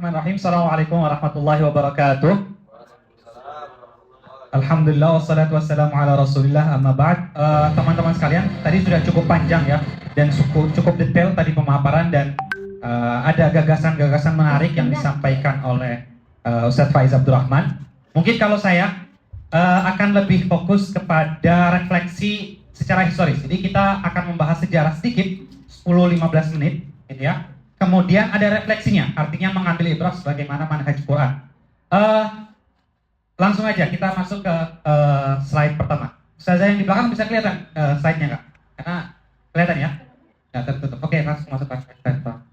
Bismillahirrahmanirrahim. Assalamualaikum warahmatullahi wabarakatuh. Alhamdulillah wassalatu wassalamu ala Rasulillah amma ba'd. Teman-teman sekalian, tadi sudah cukup panjang ya dan cukup detail tadi pemaparan dan ada gagasan-gagasan menarik yang disampaikan oleh Ustadz Faiz Abdurrahman. Mungkin kalau saya akan lebih fokus kepada refleksi secara historis. Jadi kita akan membahas sejarah sedikit 10-15 menit gitu ya. Kemudian ada refleksinya, artinya mengambil ibrah sebagaimana manhaj Quran. Langsung aja kita masuk ke slide pertama. Ustazah yang di belakang bisa kelihatan slide-nya nggak? Karena kelihatan ya? Nggak tertutup. Oke, langsung masuk ke slide pertama.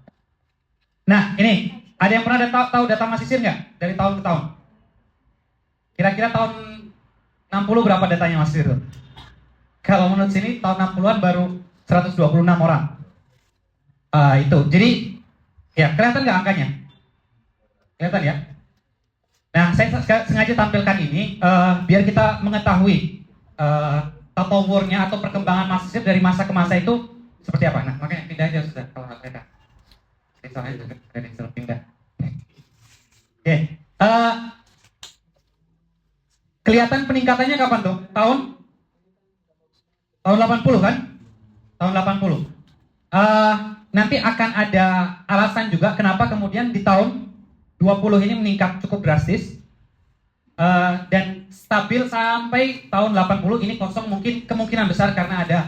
Nah, ini ada yang pernah tahu data Masisir nggak? Dari tahun ke tahun? Kira-kira tahun 60 berapa datanya Masisir itu? Kalau menurut sini tahun 60-an baru 126 orang. Itu, jadi ya kelihatan nggak angkanya? Kelihatan ya? Nah, saya sengaja tampilkan ini biar kita mengetahui tatawurnya atau perkembangan Masisir dari masa ke masa itu seperti apa. Nah, makanya pindah aja sudah kalau nggak kelihatan. Soalnya juga ada yang suruh pindah. Oke, kelihatan peningkatannya kapan tuh? Tahun 80 kan? Tahun 80. Nanti akan ada alasan juga kenapa kemudian di tahun 20 ini meningkat cukup drastis dan stabil sampai tahun 80 ini kosong, mungkin kemungkinan besar karena ada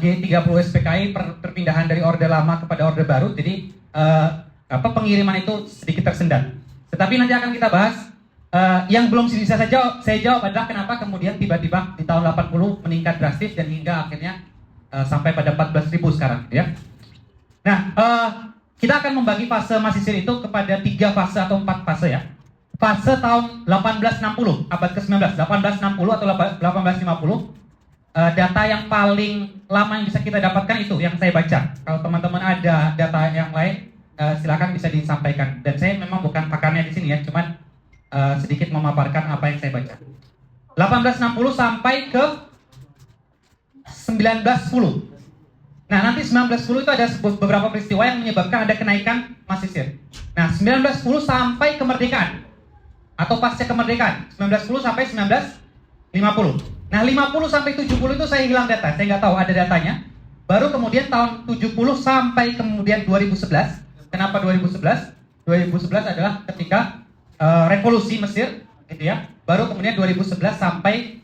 G30 SPKI perpindahan dari orde lama kepada orde baru, jadi pengiriman itu sedikit tersendat. Tetapi nanti akan kita bahas yang belum bisa saya jawab adalah kenapa kemudian tiba-tiba di tahun 80 meningkat drastis dan hingga akhirnya sampai pada 14.000 sekarang ya. Nah, kita akan membagi fase Masisir itu kepada 3 fase atau 4 fase ya. Fase tahun 1860, abad ke-19, 1860 atau 1850. Data yang paling lama yang bisa kita dapatkan itu yang saya baca. Kalau teman-teman ada data yang lain, silakan bisa disampaikan. Dan saya memang bukan pakarnya di sini ya, cuman sedikit memaparkan apa yang saya baca. 1860 sampai ke 1910. Nah, nanti 1910 itu ada beberapa peristiwa yang menyebabkan ada kenaikan Masisir. Nah, 1910 sampai kemerdekaan atau pasca kemerdekaan, 1910 sampai 1950. Nah, 50 sampai 70 itu saya hilang data, saya nggak tahu ada datanya. Baru kemudian tahun 70 sampai kemudian 2011. Kenapa 2011? 2011 adalah ketika revolusi Mesir, gitu ya. Baru kemudian 2011 sampai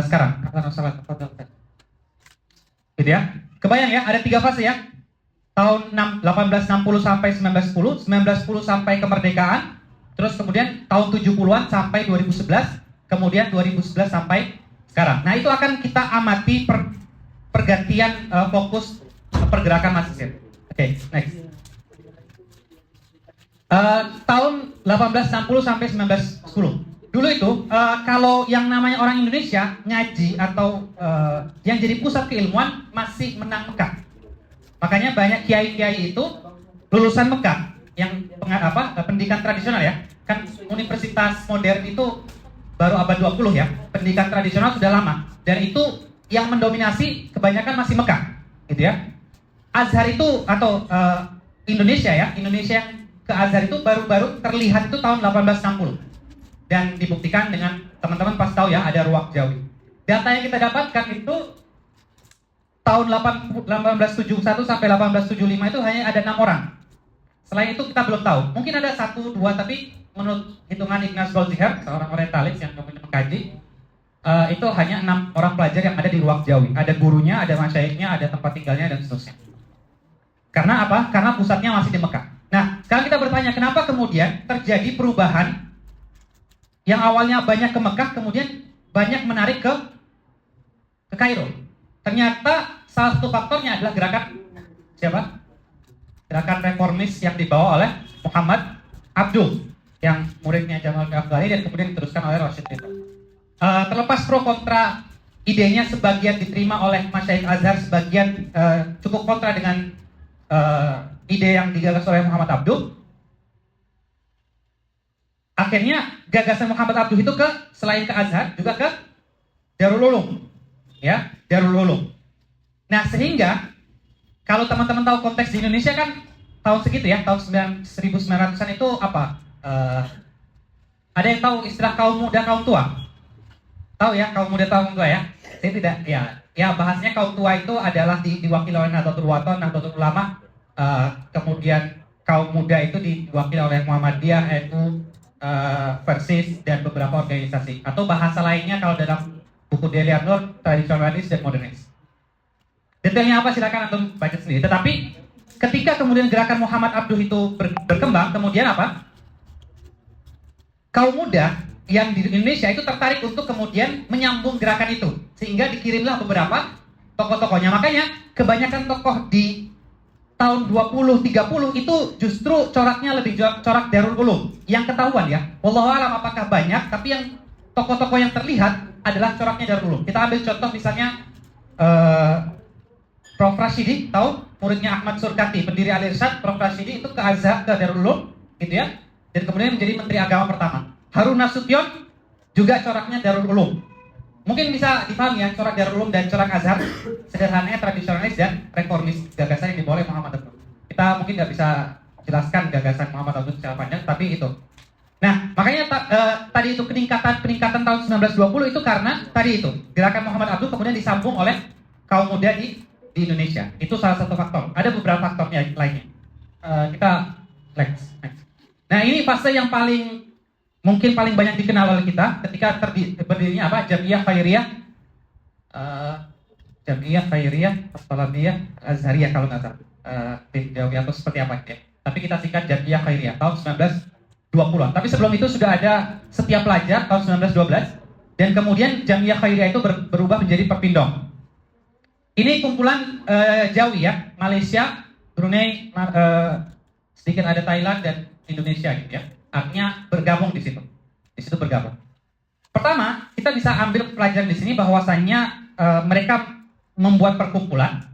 sekarang. Gitu ya. Kebayang ya, ada 3 fase ya. Tahun 1860 sampai 1910, 1910 sampai kemerdekaan, terus kemudian tahun 70-an sampai 2011, kemudian 2011 sampai sekarang. Nah, itu akan kita amati pergantian fokus pergerakan Masisir. Oke, next. Tahun 1860 sampai 1910. Dulu itu kalau yang namanya orang Indonesia ngaji atau yang jadi pusat keilmuan masih menang Mekah. Makanya banyak kiai-kiai itu lulusan Mekah yang pendidikan tradisional ya. Kan universitas modern itu baru abad 20 ya. Pendidikan tradisional sudah lama dan itu yang mendominasi kebanyakan masih Mekah, gitu ya. Azhar itu atau Indonesia ya, Indonesia yang ke Azhar itu baru-baru terlihat itu tahun 1860. Dan dibuktikan dengan teman-teman pasti tahu ya ada Ruwaq Jawi. Data yang kita dapatkan itu tahun 1871 sampai 1875 itu hanya ada 6 orang. Selain itu kita belum tahu. Mungkin ada 1-2 tapi menurut hitungan Ignaz Goldziher, seorang orientalis yang kemudian mengkaji, itu hanya 6 orang pelajar yang ada di Ruwaq Jawi. Ada gurunya, ada masyaikhnya, ada tempat tinggalnya dan seterusnya. Karena apa? Karena pusatnya masih di Mekah. Nah, sekarang kita bertanya kenapa kemudian terjadi perubahan yang awalnya banyak ke Mekah, kemudian banyak menarik ke Kairo. Ternyata salah satu faktornya adalah gerakan siapa? Gerakan reformis yang dibawa oleh Muhammad Abduh, yang muridnya Jamal Afghani dan kemudian diteruskan oleh Rashid Rida. Terlepas pro kontra idenya, sebagian diterima oleh Masyaikh Azhar, sebagian cukup kontra dengan ide yang digagas oleh Muhammad Abduh. Akhirnya gagasan Muhammad Abduh itu selain ke Azhar juga ke Darul Ulum, ya, Darul Ulum. Nah, sehingga kalau teman-teman tahu konteks di Indonesia kan tahun segitu ya, tahun 1900-an itu apa? Ada yang tahu istilah kaum muda, kaum tua? Tahu ya, kaum muda, kaum tua ya? Saya tidak, ya bahasnya kaum tua itu adalah diwakili oleh Nahdlatul Wathon, Nahdlatul Ulama, kemudian kaum muda itu diwakili oleh Muhammadiyah, NU, Persis, dan beberapa organisasi. Atau bahasa lainnya kalau dalam buku Delia Nur, tradisionalis dan modernis. Detailnya apa silakan antum baca sendiri. Tetapi ketika kemudian gerakan Muhammad Abduh itu berkembang, kemudian apa? Kaum muda yang di Indonesia itu tertarik untuk kemudian menyambung gerakan itu, sehingga dikirimlah beberapa tokoh-tokohnya. Makanya kebanyakan tokoh di tahun 20-30 itu justru coraknya lebih corak Darul Ulum yang ketahuan ya. Wallahu alam apakah banyak, tapi yang tokoh-tokoh yang terlihat adalah coraknya Darul Ulum. Kita ambil contoh misalnya Prof. Rashidi, tahu? Muridnya Ahmad Surkati, pendiri Al-Irsyad. Prof. Rashidi itu ke Azhar, ke Darul Ulum, gitu ya. Dan kemudian menjadi Menteri Agama pertama. Harun Nasution juga coraknya Darul Ulum. Mungkin bisa dipahami ya, corak Darul Ulum dan corak Azhar sederhananya tradisionalis dan reformis, gagasan yang dibawa oleh Muhammad Abduh. Kita mungkin nggak bisa jelaskan gagasan Muhammad Abduh secara panjang, tapi itu. Nah, makanya tadi itu peningkatan tahun 1920 itu karena tadi itu gerakan Muhammad Abduh kemudian disambung oleh kaum muda di Indonesia. Itu salah satu faktor. Ada beberapa faktornya lainnya. Kita next. Nah, ini fase yang mungkin paling banyak dikenal oleh kita ketika berdirinya apa? Jamiyah Khairiyah, Jamiyah Khairiyah, Assalamiyah, Azhariyah kalau nggak salah. Atau seperti apa ya? Tapi kita singkat Jamiyah Khairiyah tahun 1920-an. Tapi sebelum itu sudah ada Setia Pelajar tahun 1912 dan kemudian Jamiyah Khairiyah itu berubah menjadi Perpindong. Ini kumpulan Jawi ya, Malaysia, Brunei, sedikit ada Thailand dan Indonesia gitu ya. Artinya bergabung di situ. Di situ bergabung. Pertama, kita bisa ambil pelajaran di sini bahwasannya mereka membuat perkumpulan.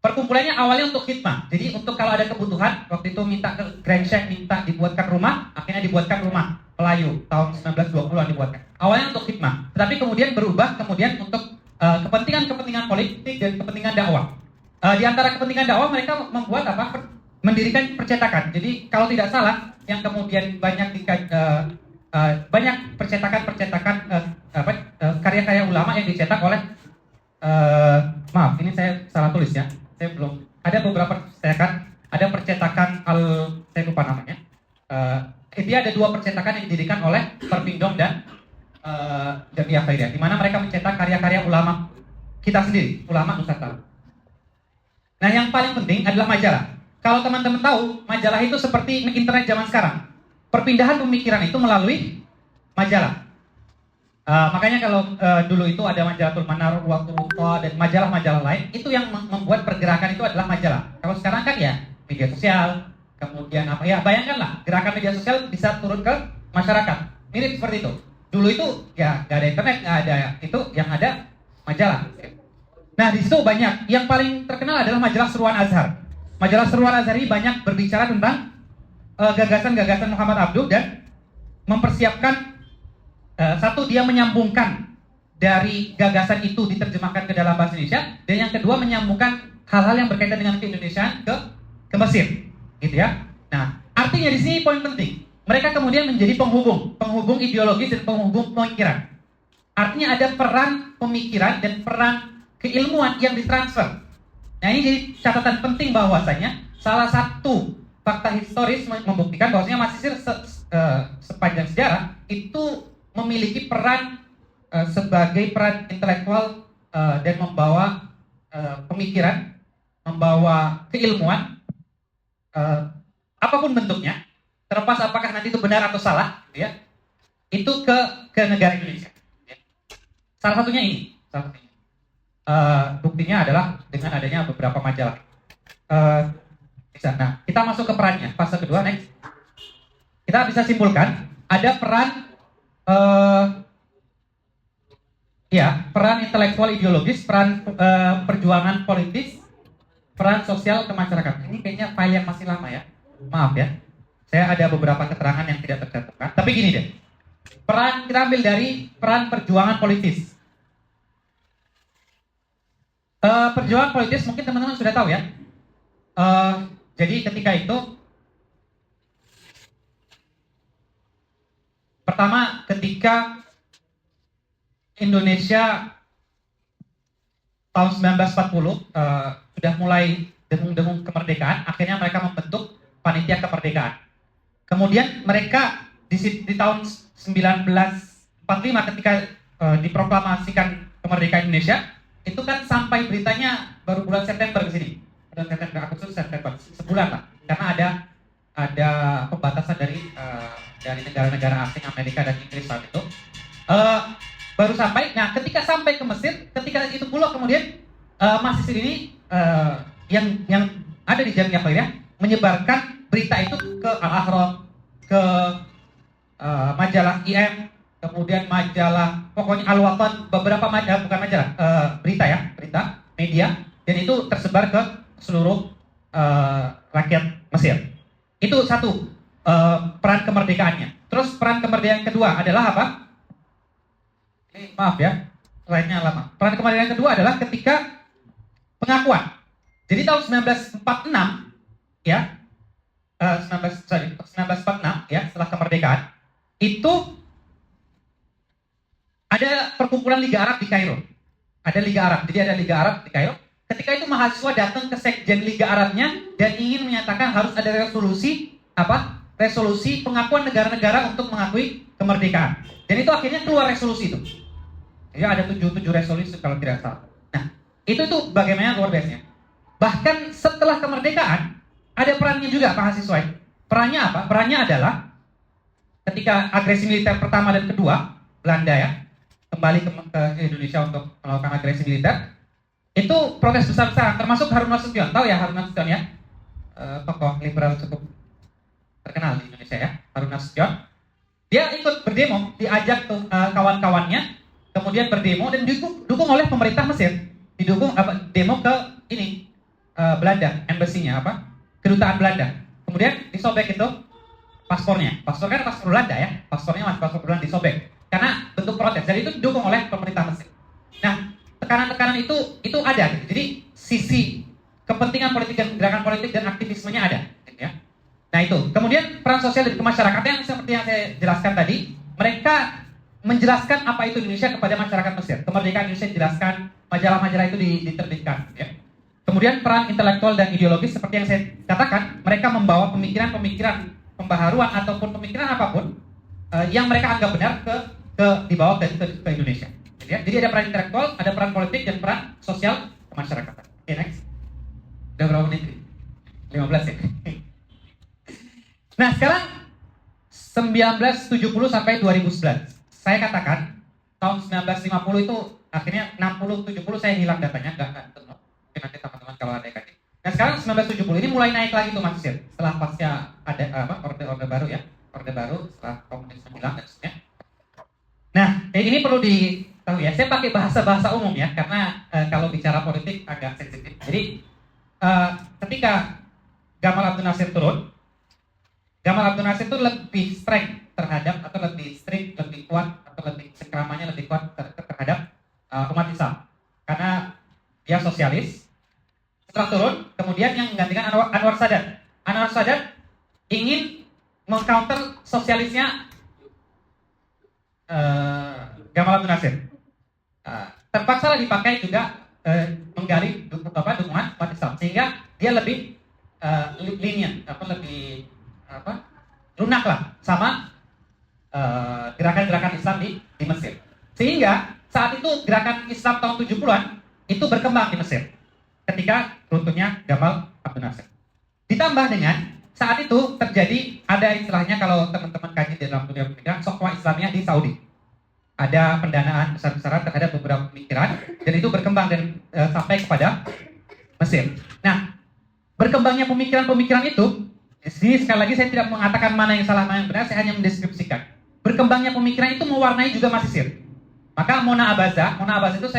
Perkumpulannya awalnya untuk khidmah. Jadi untuk kalau ada kebutuhan, waktu itu minta ke Grand Sheikh minta dibuatkan rumah, akhirnya dibuatkan rumah Pelayu tahun 1920-an dibuatkan. Awalnya untuk khidmah, tetapi kemudian berubah kemudian untuk kepentingan-kepentingan politik dan kepentingan dakwah. Di antara kepentingan dakwah mereka membuat apa? Mendirikan percetakan. Jadi kalau tidak salah, yang kemudian banyak banyak percetakan karya-karya ulama yang dicetak oleh maaf, ini saya salah tulis ya. Saya belum ada beberapa percetakan. Ada percetakan saya lupa namanya. Dia ada 2 percetakan yang didirikan oleh Perpindong dan Jamiyah Khairiyah, di mana mereka mencetak karya-karya ulama kita sendiri, ulama Nusantara. Nah, yang paling penting adalah majalah. Kalau teman-teman tahu, majalah itu seperti internet zaman sekarang. Perpindahan pemikiran itu melalui majalah. Makanya kalau dulu itu ada Majalatul Manar, Waktu Wusta, dan majalah-majalah lain, itu yang membuat pergerakan itu adalah majalah. Kalau sekarang kan ya media sosial, kemudian apa ya, bayangkanlah gerakan media sosial bisa turun ke masyarakat. Mirip seperti itu. Dulu itu ya nggak ada internet, nggak ada itu, yang ada majalah. Nah, di situ banyak. Yang paling terkenal adalah majalah Seruan Azhar. Majalah Seruan Azhar ini banyak berbicara tentang gagasan-gagasan Muhammad Abduh dan mempersiapkan satu, dia menyambungkan dari gagasan itu diterjemahkan ke dalam bahasa Indonesia, dan yang kedua menyambungkan hal-hal yang berkaitan dengan keindonesiaan ke Mesir, gitu ya. Nah, artinya di sini poin penting. Mereka kemudian menjadi penghubung ideologis dan penghubung pemikiran. Artinya ada peran pemikiran dan peran keilmuan yang ditransfer. Nah, ini jadi catatan penting bahwasanya salah satu fakta historis membuktikan bahwasanya Mesir sepanjang sejarah itu memiliki peran sebagai peran intelektual dan membawa pemikiran, membawa keilmuan, apapun bentuknya, terlepas apakah nanti itu benar atau salah, ya, itu ke negara Indonesia. Ya. Salah satunya ini, buktinya adalah dengan adanya beberapa majalah. Nah, kita masuk ke perannya, fase kedua, next. Kita bisa simpulkan ada peran peran intelektual ideologis, peran perjuangan politis, peran sosial ke masyarakat. Ini kayaknya file yang masih lama ya. Maaf ya. Saya ada beberapa keterangan yang tidak tercantumkan. Tapi gini deh. Kita ambil dari peran perjuangan politis. Perjuangan politis mungkin teman-teman sudah tahu ya. Jadi ketika itu, pertama ketika Indonesia tahun 1940 sudah mulai dengung-dengung kemerdekaan, akhirnya mereka membentuk panitia kemerdekaan. Kemudian mereka di tahun 1945 ketika diproklamasikan kemerdekaan Indonesia, itu kan sampai beritanya baru bulan September ke sini. Bulan September, Agustus, September, sebulan lah. Karena ada pembatasan dari negara-negara asing, Amerika dan Inggris saat itu. Baru sampai. Nah, ketika sampai ke Mesir, ketika itu pula kemudian mahasiswa ini yang ada di Jamiah Khairiyah menyebarkan berita itu ke Al-Ahram, ke majalah IM, kemudian majalah, pokoknya Al-Watan, beberapa majalah, bukan majalah, berita media, dan itu tersebar ke seluruh rakyat Mesir. Itu satu peran kemerdekaannya. Terus peran kemerdekaan kedua adalah apa? Ini maaf ya, slide-nya lama. Peran kemerdekaan kedua adalah ketika pengakuan. Jadi tahun 1946 ya, 1946 ya, setelah kemerdekaan itu ada perkumpulan Liga Arab di Kairo. Ada Liga Arab, jadi ada Liga Arab di Kairo. Ketika itu mahasiswa datang ke sekjen Liga Arabnya dan ingin menyatakan harus ada resolusi apa? Resolusi pengakuan negara-negara untuk mengakui kemerdekaan. Dan itu akhirnya keluar resolusi itu. Ya, ada 7 resolusi kalau tidak salah. Nah, itu bagaimana luar biasanya. Bahkan setelah kemerdekaan ada perannya juga mahasiswa. Perannya apa? Perannya adalah ketika agresi militer pertama dan kedua Belanda ya kembali ke Indonesia untuk melakukan agresi militer, itu protes besar-besaran, termasuk Harun Nasution. Tahu ya Harun Nasution ya, tokoh liberal cukup terkenal di Indonesia ya, Harun Nasution. Dia ikut berdemo, diajak tuh kawan-kawannya, kemudian berdemo dan didukung oleh pemerintah Mesir, didukung demo ke ini Belanda, embassy-nya kedutaan Belanda. Kemudian disobek itu paspornya, paspor kan paspor Belanda ya, paspornya masih paspor Belanda disobek karena bentuk protes. Jadi itu didukung oleh pemerintah Mesir. Nah, tekanan-tekanan itu ada. Jadi sisi kepentingan politik dan gerakan politik dan aktivismenya ada. Gitu ya. Nah itu. Kemudian peran sosial dari masyarakat yang seperti yang saya jelaskan tadi, mereka menjelaskan apa itu Indonesia kepada masyarakat Mesir. Kemerdekaan Indonesia dijelaskan, majalah-majalah itu diterbitkan. Ya. Kemudian peran intelektual dan ideologis seperti yang saya katakan, mereka membawa pemikiran-pemikiran pembaharuan ataupun pemikiran apapun yang mereka anggap benar dibawa ke Indonesia. Jadi ada peran intelektual, ada peran politik, dan peran sosial kemasyarakatan. Oke, next. Udah berapa menit? 15 ya. Nah, sekarang 1970 sampai 2011. Saya katakan tahun 1950 itu akhirnya 60-70 saya hilang datanya, enggak ketemu. Nanti teman-teman kalau ada yang kaji. Nah, sekarang 1970 ini mulai naik lagi tuh Mas Sir. Setelah pasca ada orde baru ya. Orde baru setelah komunisme hilang dan sebagainya. Nah, ini perlu ditahu ya. Saya pakai bahasa umum ya, karena kalau bicara politik agak sensitif. Jadi ketika Gamal Abdel Nasser turun, Gamal Abdel Nasser itu lebih strength terhadap atau lebih strict, lebih kuat atau lebih cengkramannya lebih kuat terhadap umat Islam, karena dia sosialis. Setelah turun, kemudian yang menggantikan Anwar Sadat. Anwar Sadat ingin mengcounter sosialisnya Gamal Abdel Nasser. Terpaksa dipakai juga menggali dukungan umat Islam, sehingga dia lebih lenient, lebih lunak lah sama gerakan-gerakan Islam di Mesir. Sehingga saat itu gerakan Islam tahun 70-an itu berkembang di Mesir ketika runtuhnya Gamal Abdel Nasser. Ditambah dengan saat itu terjadi ada istilahnya kalau teman-teman kaji dalam dunia pendidikan, Sokwa Islamiyah di Saudi. Ada pendanaan besar-besaran terhadap beberapa pemikiran dan itu berkembang dan sampai kepada Mesir. Nah, berkembangnya pemikiran-pemikiran itu, di sini sekali lagi saya tidak mengatakan mana yang salah mana yang benar, saya hanya mendeskripsikan. Berkembangnya pemikiran itu mewarnai juga Mesir. Maka Mona Abaza itu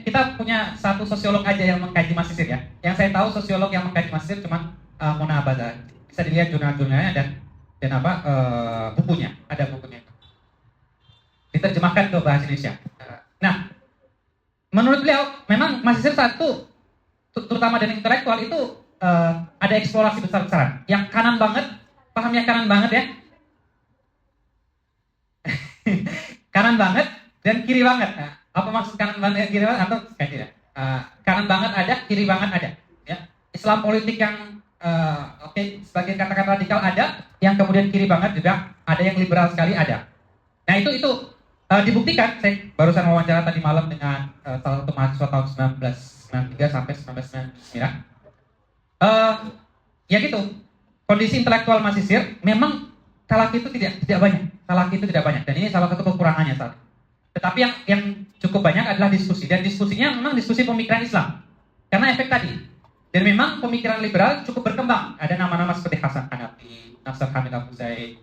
kita punya satu sosiolog aja yang mengkaji Mesir ya. Yang saya tahu sosiolog yang mengkaji Mesir cuma Mona Abaza. Bisa dilihat jurnal-jurnalnya dan bukunya, ada bukunya. Diterjemahkan ke bahasa Indonesia. Nah, menurut beliau memang Mesir saat itu terutama dari intelektual itu ada eksplorasi besar-besaran. Yang kanan banget, pahamnya kanan banget ya? Kanan banget dan kiri banget. Nah, apa maksud kanan banget dan kiri banget atau kayak tidak? Kanan banget ada, kiri banget ada. Ya. Islam politik yang sebagian kata-kata radikal ada, yang kemudian kiri banget juga ada, yang liberal sekali ada. Nah itu dibuktikan. Saya barusan wawancara tadi malam dengan salah satu mahasiswa tahun 1993 sampai 1999. Ya gitu, kondisi intelektual Mesir memang Salaki itu tidak banyak. Salaki itu tidak banyak, dan ini salah satu kekurangannya saat. Tetapi yang cukup banyak adalah diskusi, dan diskusinya memang diskusi pemikiran Islam. Karena efek tadi. Dan memang pemikiran liberal cukup berkembang. Ada nama-nama seperti Hasan Hanafi, Nasr Hamid Abu Zaid,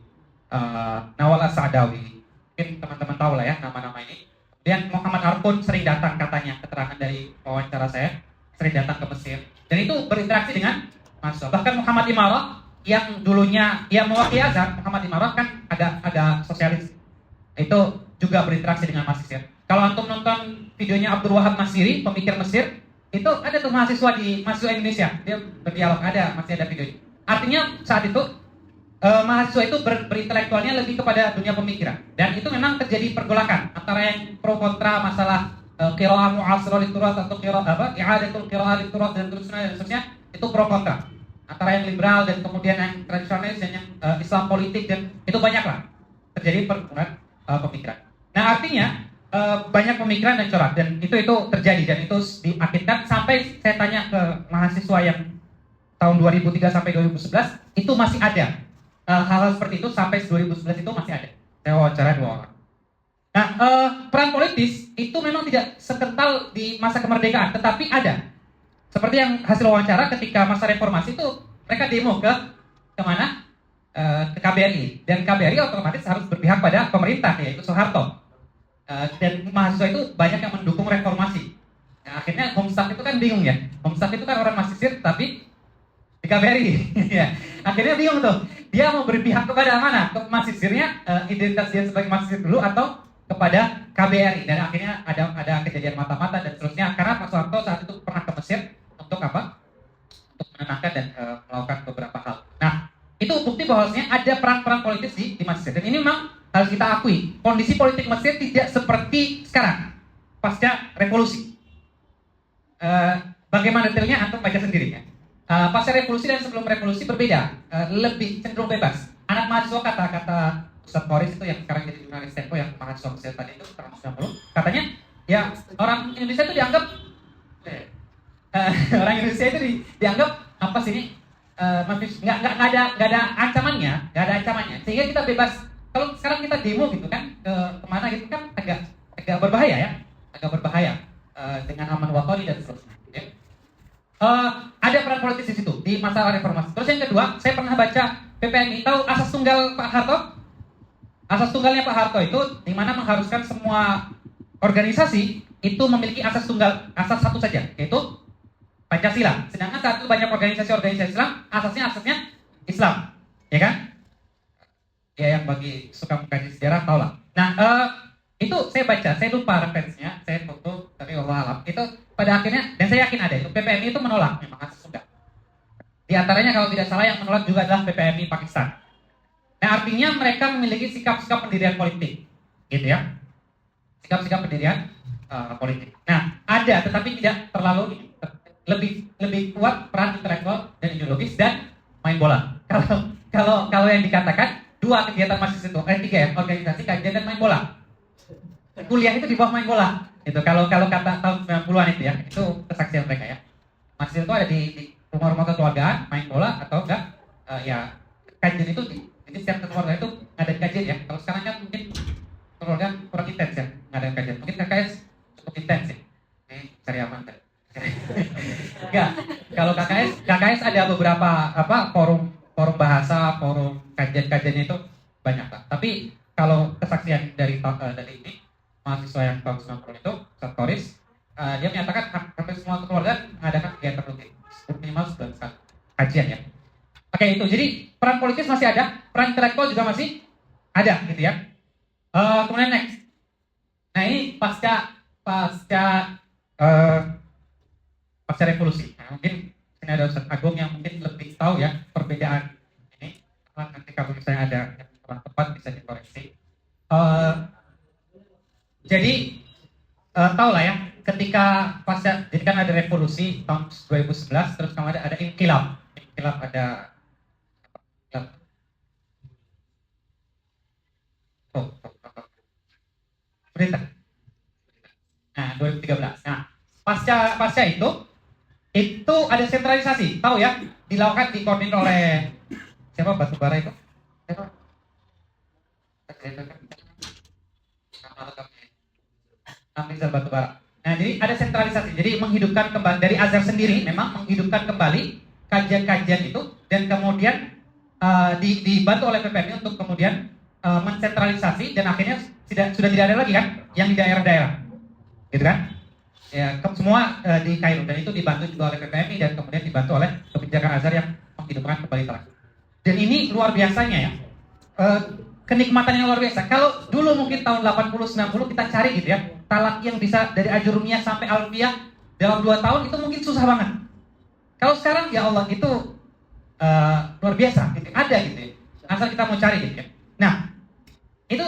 Nawal As-Sa'dawi. Mungkin teman-teman tahu lah ya nama-nama ini. Kemudian Muhammad Arfun sering datang, katanya keterangan dari wawancara saya, sering datang ke Mesir. Dan itu berinteraksi dengan mahasiswa. Bahkan Muhammad Imarah yang dulunya mewakili Azhar, Muhammad Imarah kan agak sosialis. Itu juga berinteraksi dengan mahasiswa. Kalau antum nonton videonya Abdul Wahab Masiri, pemikir Mesir, itu ada tuh mahasiswa Indonesia, dia berdialog, masih ada videonya. Artinya saat itu mahasiswa itu berintelektualnya lebih kepada dunia pemikiran, dan itu memang terjadi pergolakan antara yang pro kontra masalah qiraah mu'asirah liturat atau i'adatul qiraah liturat dan seterusnya, itu pro kontra antara yang liberal dan kemudian yang tradisionalis dan yang Islam politik, dan itu banyaklah terjadi pergolakan pemikiran. Nah artinya banyak pemikiran dan corak, dan itu terjadi, dan itu diakhirkan sampai saya tanya ke mahasiswa yang tahun 2003 sampai 2011 itu masih ada hal-hal seperti itu, sampai 2011 itu masih ada. Saya wawancara 2 orang. Nah peran politis itu memang tidak sekental di masa kemerdekaan, tetapi ada. Seperti yang hasil wawancara ketika masa reformasi itu mereka demo ke mana? Ke KBRI, dan KBRI otomatis harus berpihak pada pemerintah, yaitu Soeharto. Dan mahasiswa itu banyak yang mendukung reformasi. Nah, akhirnya Homestaf itu kan bingung ya. Homestaf itu kan orang Mesir tapi di KBRI. Ya. Akhirnya bingung tuh. Dia mau berpihak kepada mana? Ke Mesirnya, identitas dia sebagai Mesir dulu, atau kepada KBRI. Dan akhirnya ada kejadian mata-mata dan seterusnya. Karena Pak Soeharto saat itu pernah ke Mesir untuk apa? Untuk menenangkan dan melakukan beberapa hal. Nah, itu bukti bahwasanya ada peran-peran politis di Mesir. Dan ini memang harus kita akui, kondisi politik Mesir tidak seperti sekarang pasca revolusi. Bagaimana detailnya antum baca sendiri ya. Pasca revolusi dan sebelum revolusi berbeda, lebih cenderung bebas. Anak mahasiswa kata Ustadz Boris itu yang sekarang jadi jurnalis Tempo, yang mahasiswa Mesir tadi itu tahun 90, katanya ya orang Indonesia itu dianggap orang Indonesia itu dianggap apa sih ini, nggak ada ancamannya, sehingga kita bebas. Kalau sekarang kita demo gitu kan, kemana gitu kan agak berbahaya ya, dengan aman watoni dan seterusnya. Ya. Ada peran politis di situ di masa reformasi. Terus yang kedua, saya pernah baca PPMI, tahu asas tunggal Pak Harto? Asas tunggalnya Pak Harto itu di mana mengharuskan semua organisasi itu memiliki asas satu saja, yaitu Pancasila. Sedangkan saat itu banyak organisasi Islam, asasnya Islam, ya kan? Ya yang bagi suka mengkaji sejarah tau lah. Nah itu saya baca, saya lupa referensinya, saya foto tapi Allah alam. Itu pada akhirnya, dan saya yakin ada itu, PPMI itu menolak memang asas tunggal. Di antaranya kalau tidak salah yang menolak juga adalah PPMI Pakistan. Nah artinya mereka memiliki sikap-sikap pendirian politik, gitu ya. Sikap-sikap pendirian politik. Nah ada, tetapi tidak terlalu lebih kuat peran intelektual dan ideologis dan main bola. Kalau yang dikatakan 2 kegiatan mahasiswa itu, 3 ya, organisasi, kajian, dan main bola. Kuliah itu di bawah main bola. Itu kalau kata tahun 90-an itu ya, itu kesaksian mereka ya. Mahasiswa itu ada di rumah-rumah kekeluargaan, main bola, atau enggak, ya kajian itu, jadi setiap keluarga itu ngadain kajian ya. Kalau sekarang kan mungkin keluarga kurang intens ya, ngadain kajian. Mungkin KKS cukup intens ya. Cari aman kan. Enggak, kalau KKS ada beberapa forum bahasa, forum kajian-kajiannya itu banyak lah. Tapi kalau kesaksian dari ini mahasiswa yang tahun 90 itu, Ustadz Boris, dia menyatakan hampir semua keluarga mengadakan kegiatan rutin, minimal sebulan sekali kajian ya. Oke itu, jadi peran politis masih ada, peran intelektual juga masih ada gitu ya. Kemudian next, nah ini pasca revolusi. Nah, mungkin Ini ada Ustaz Agung yang mungkin lebih tahu ya perbedaan ini. Nanti kalau misalnya ada yang kurang tepat bisa dikoreksi. Eh, jadi tahu lah ya, ketika pasca jadi kan ada revolusi tahun 2011, terus kemudian ada inkilab, ada inkilab. Berita. Nah, 2013. Nah, pasca itu ada sentralisasi, tahu ya, dilakukan dikoordinir oleh siapa, Batubara itu? Siapa? Amrizal Batubara. Nah, jadi ada sentralisasi. Jadi menghidupkan kembali dari Azhar sendiri, memang menghidupkan kembali kajian-kajian itu, dan kemudian dibantu oleh PPMI untuk kemudian mensentralisasi, dan akhirnya sudah tidak ada lagi kan yang di daerah-daerah, gitu kan? Ya, semua di Kairo, dan itu dibantu juga oleh PPMI dan kemudian dibantu oleh kebijakan Azhar yang menghidupkan kembali talak. Dan ini luar biasanya ya. Kenikmatan yang luar biasa. Kalau dulu mungkin tahun 80-90 kita cari gitu ya, talak yang bisa dari ajurumiyah sampai alfiyah dalam 2 tahun itu mungkin susah banget. Kalau sekarang ya Allah itu luar biasa gitu. Ada gitu ya. Asal kita mau cari gitu ya. Nah, itu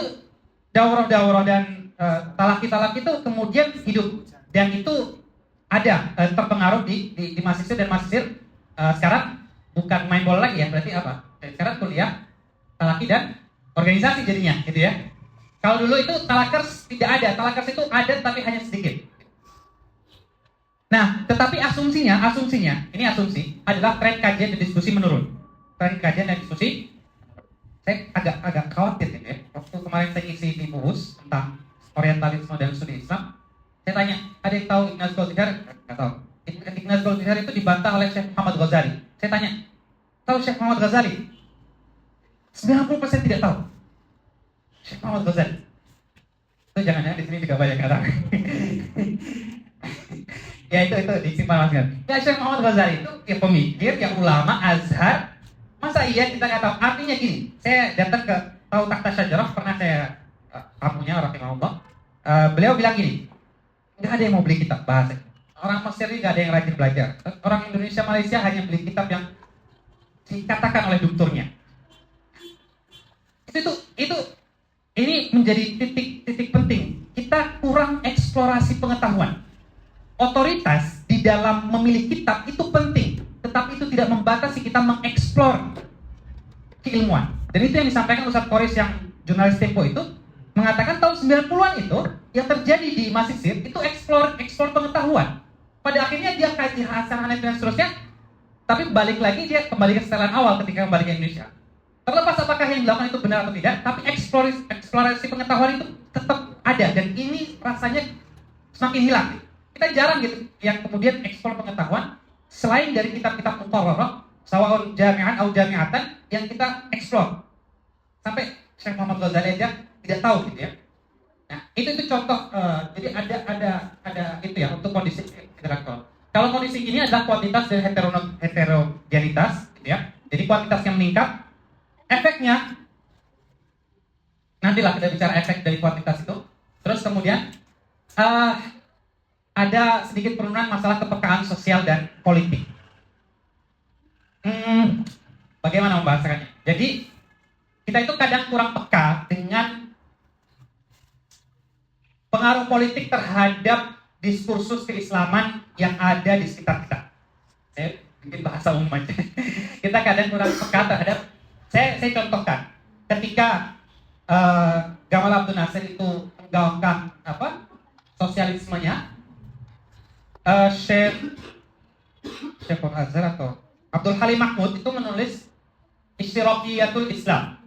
daurah-daurah dan talaki-talaki itu kemudian hidup, dan itu ada terpengaruh di mahasiswa, dan mahasiswa sekarang bukan main bola lagi ya, berarti apa? Sekarang kuliah talaki dan organisasi jadinya, gitu ya. Kalau dulu itu talakers tidak ada, talakers itu ada tapi hanya sedikit. Nah, tetapi asumsinya, ini asumsi adalah tren kajian dan diskusi menurun. Tren kajian dan diskusi, saya agak khawatir gitu ya. Waktu kemarin saya isi di BUHUS tentang orientalisme dan studi Islam, saya tanya, ada yang tahu Ignaz Goldziher? Nggak tahu. Ignaz Goldziher itu dibantah oleh Syekh Muhammad Ghazali. Saya tanya, tahu Syekh Muhammad Ghazali? 90% tidak tahu. Syekh Muhammad Ghazali. Itu jangan-jangan di sini juga banyak orang. Ya itu disimpan mas. Ya, Syekh Muhammad Ghazali itu ya pemikir, yang ulama Azhar. Masa iya kita nggak tahu? Artinya gini, saya datang ke tahu Takhta Syajarah, pernah saya tamunya rahimahullah. Beliau bilang gini, nggak ada yang mau beli kitab bahasa. Orang Mesir ini nggak ada yang rajin belajar. Orang Indonesia, Malaysia hanya beli kitab yang dikatakan oleh doktornya. Ini menjadi titik penting. Kita kurang eksplorasi pengetahuan. Otoritas di dalam memilih kitab itu penting, tetapi itu tidak membatasi kita mengeksplor keilmuan. Dan itu yang disampaikan Ustadz Koris yang jurnalis Tempo itu, mengatakan tahun 90-an itu yang terjadi di Masisir itu eksplor pengetahuan. Pada akhirnya dia kaji Hasan Hanafi dan seterusnya, tapi balik lagi dia kembali ke setelan awal ketika kembali ke Indonesia. Terlepas apakah yang dilakukan itu benar atau tidak, tapi eksplorasi pengetahuan itu tetap ada, dan ini rasanya semakin hilang. Kita jarang gitu yang kemudian eksplor pengetahuan selain dari kitab-kitab muqarrarah, sawaun jami'an atau jami'atan, yang kita eksplor. Sampai Syekh Muhammad Ghazali aja tidak tahu gitu ya. Nah, itu contoh. Jadi ada itu ya untuk kondisi intelektual. Kalau kondisi ini adalah kuantitas dan heterogenitas gitu ya. Jadi kuantitas yang meningkat, efeknya nantilah kita bicara efek dari kuantitas itu. Terus kemudian ada sedikit penurunan masalah kepekaan sosial dan politik. Bagaimana membahasakannya? Jadi kita itu kadang kurang peka dengan pengaruh politik terhadap diskursus keislaman yang ada di sekitar kita. Saya bikin bahasa umum aja. Kita kadang kurang peka terhadap. Saya contohkan, ketika Gamal Abdul Nasir itu menggaungkan sosialismenya, Syekh Azhar atau Abdul Halim Mahmud itu menulis Isyraqiyatul Islam,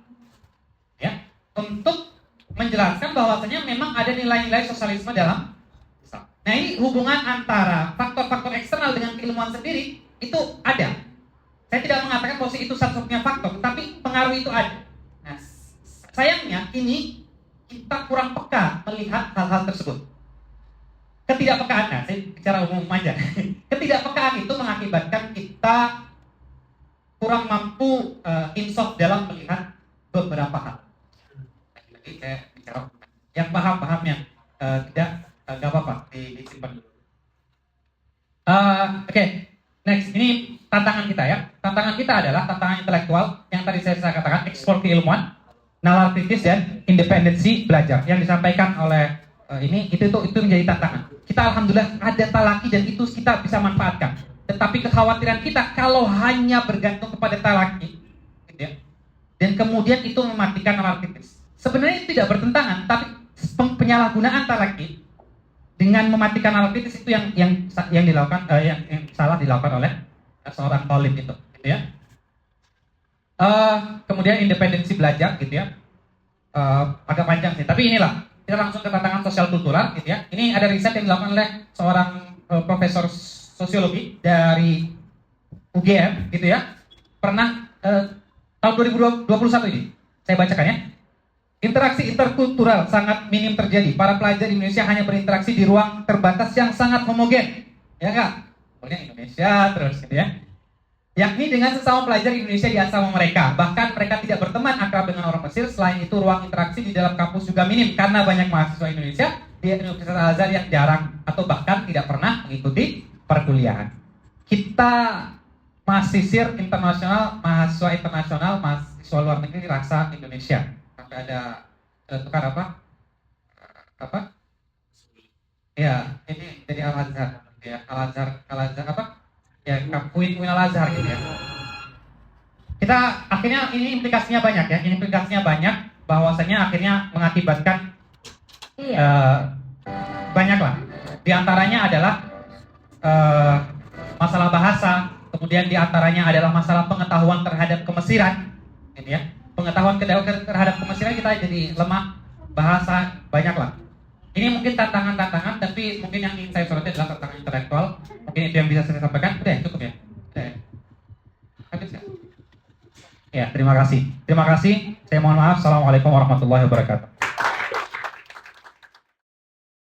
ya, untuk menjelaskan bahwasanya memang ada nilai-nilai sosialisme dalam Islam. Nah, ini hubungan antara faktor-faktor eksternal dengan keilmuan sendiri itu ada. Saya tidak mengatakan bahwa itu satu-satunya faktor, tapi pengaruh itu ada. Nah, sayangnya ini kita kurang peka melihat hal-hal tersebut. Ketidakpekaan, nah saya bicara umum aja. Ketidakpekaan itu mengakibatkan kita kurang mampu insaf dalam melihat beberapa hal. Jadi saya bicara yang paham-pahamnya tidak nggak apa-apa disimpan dulu. Oke. Next, ini kita adalah tantangan intelektual yang tadi saya katakan, ekspor keilmuan, nalar kritis dan independensi belajar yang disampaikan oleh itu menjadi tantangan. Kita alhamdulillah ada talaki dan itu kita bisa manfaatkan. Tetapi kekhawatiran kita kalau hanya bergantung kepada talaki, gitu ya, dan kemudian itu mematikan nalar kritis. Sebenarnya itu tidak bertentangan, tapi penyalahgunaan talaki dengan mematikan nalar kritis itu yang dilakukan yang salah dilakukan oleh seorang talib itu, gitu ya. Kemudian independensi belajar, gitu ya. Agak panjang sih, tapi inilah kita langsung ke tantangan sosial kultural, gitu ya. Ini ada riset yang dilakukan oleh seorang profesor sosiologi dari UGM, gitu ya. Pernah tahun 2021 ini, saya bacakan ya. Interaksi interkultural sangat minim terjadi. Para pelajar Indonesia hanya berinteraksi di ruang terbatas yang sangat homogen, ya kak. Pokoknya Indonesia terus, gitu ya. Yakni dengan sesama pelajar Indonesia di asrama mereka. Bahkan mereka tidak berteman akrab dengan orang Mesir. Selain itu ruang interaksi di dalam kampus juga minim karena banyak mahasiswa Indonesia di Universitas Al-Azhar yang jarang atau bahkan tidak pernah mengikuti perkuliahan. Kita mahasiswa internasional, mahasiswa luar negeri rasa Indonesia. Sampai ada tukar apa? Ya, ini dari Al-Azhar, ya Al-Azhar apa? Ya, Win Al-Azhar gitu ya. Kita akhirnya ini implikasinya banyak ya. Ini implikasinya banyak bahwasanya akhirnya mengakibatkan banyak lah. Di antaranya adalah masalah bahasa, kemudian di antaranya adalah masalah pengetahuan terhadap kemesiran, gitu ya. Pengetahuan terhadap kemesiran kita jadi lemah, bahasa banyak lah. Ini mungkin tantangan-tantangan, tapi mungkin yang ingin saya soroti adalah tantangan intelektual. Mungkin itu yang bisa saya sampaikan. Udah, cukup ya? Udah ya? Habis ya? Ya, terima kasih. Terima kasih. Saya mohon maaf. Assalamualaikum warahmatullahi wabarakatuh.